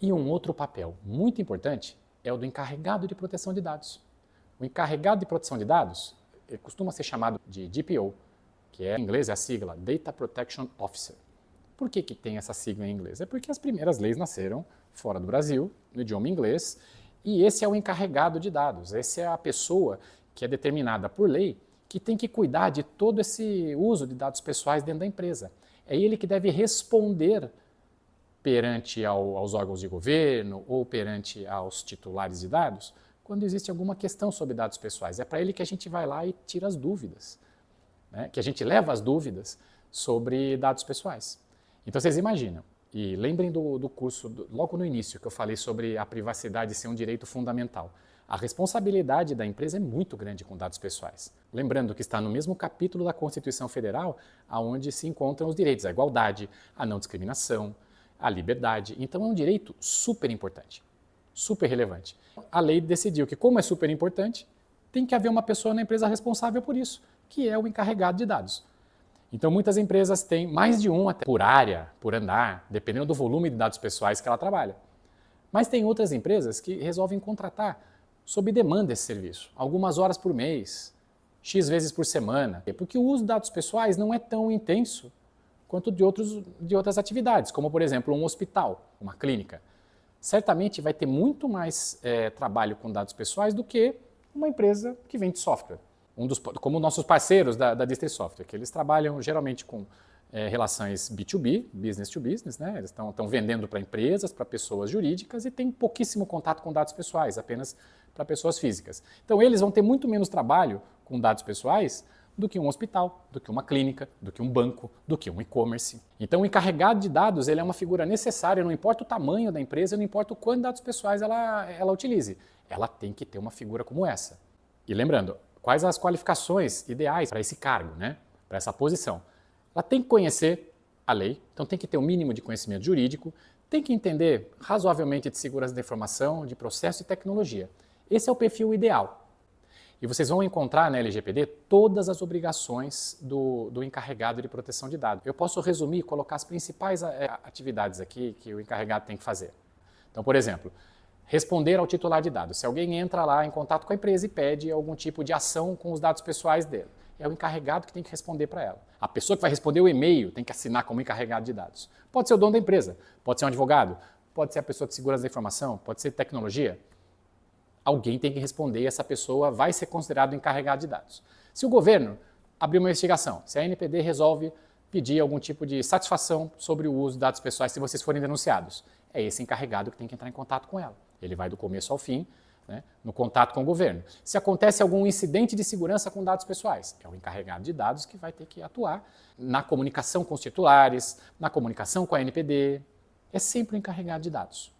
E um outro papel muito importante é o do encarregado de proteção de dados. O encarregado de proteção de dados costuma ser chamado de DPO, que em inglês é a sigla Data Protection Officer. Por que tem essa sigla em inglês? É porque as primeiras leis nasceram fora do Brasil, no idioma inglês, e esse é o encarregado de dados. Essa é a pessoa que é determinada por lei que tem que cuidar de todo esse uso de dados pessoais dentro da empresa. É ele que deve responder perante aos órgãos de governo ou perante aos titulares de dados quando existe alguma questão sobre dados pessoais. É para ele que a gente vai lá e tira as dúvidas, né? Que a gente leva as dúvidas sobre dados pessoais. Então vocês imaginam, e lembrem do curso, logo no início, que eu falei sobre a privacidade ser um direito fundamental. A responsabilidade da empresa é muito grande com dados pessoais. Lembrando que está no mesmo capítulo da Constituição Federal, onde se encontram os direitos à igualdade, à não discriminação, à liberdade. Então é um direito super importante, super relevante. A lei decidiu que, como é super importante, tem que haver uma pessoa na empresa responsável por isso, que é o encarregado de dados. Então muitas empresas têm mais de um até por área, por andar, dependendo do volume de dados pessoais que ela trabalha. Mas tem outras empresas que resolvem contratar sob demanda esse serviço, algumas horas por mês, X vezes por semana, porque o uso de dados pessoais não é tão intenso quanto de outras atividades, como por exemplo um hospital, uma clínica. Certamente vai ter muito mais trabalho com dados pessoais do que uma empresa que vende software. Como nossos parceiros da District Software, que eles trabalham geralmente com relações B2B, business to business, né? Eles estão vendendo para empresas, para pessoas jurídicas e tem pouquíssimo contato com dados pessoais, apenas para pessoas físicas. Então eles vão ter muito menos trabalho com dados pessoais do que um hospital, do que uma clínica, do que um banco, do que um e-commerce. Então o encarregado de dados ele é uma figura necessária, não importa o tamanho da empresa, não importa o quanto dados pessoais ela utilize. Ela tem que ter uma figura como essa. E lembrando, quais as qualificações ideais para esse cargo, né? Para essa posição? Ela tem que conhecer a lei, então tem que ter um mínimo de conhecimento jurídico, tem que entender razoavelmente de segurança da informação, de processo e tecnologia. Esse é o perfil ideal. E vocês vão encontrar na LGPD todas as obrigações do encarregado de proteção de dados. Eu posso resumir e colocar as principais atividades aqui que o encarregado tem que fazer. Então, por exemplo, responder ao titular de dados. Se alguém entra lá em contato com a empresa e pede algum tipo de ação com os dados pessoais dele, é o encarregado que tem que responder para ela. A pessoa que vai responder o e-mail tem que assinar como encarregado de dados. Pode ser o dono da empresa, pode ser um advogado, pode ser a pessoa de segurança da informação, pode ser tecnologia. Alguém tem que responder e essa pessoa vai ser considerado encarregado de dados. Se o governo abrir uma investigação, se a ANPD resolve pedir algum tipo de satisfação sobre o uso de dados pessoais se vocês forem denunciados, é esse encarregado que tem que entrar em contato com ela. Ele vai do começo ao fim, né, no contato com o governo. Se acontece algum incidente de segurança com dados pessoais, é o encarregado de dados que vai ter que atuar na comunicação com os titulares, na comunicação com a ANPD. É sempre o encarregado de dados.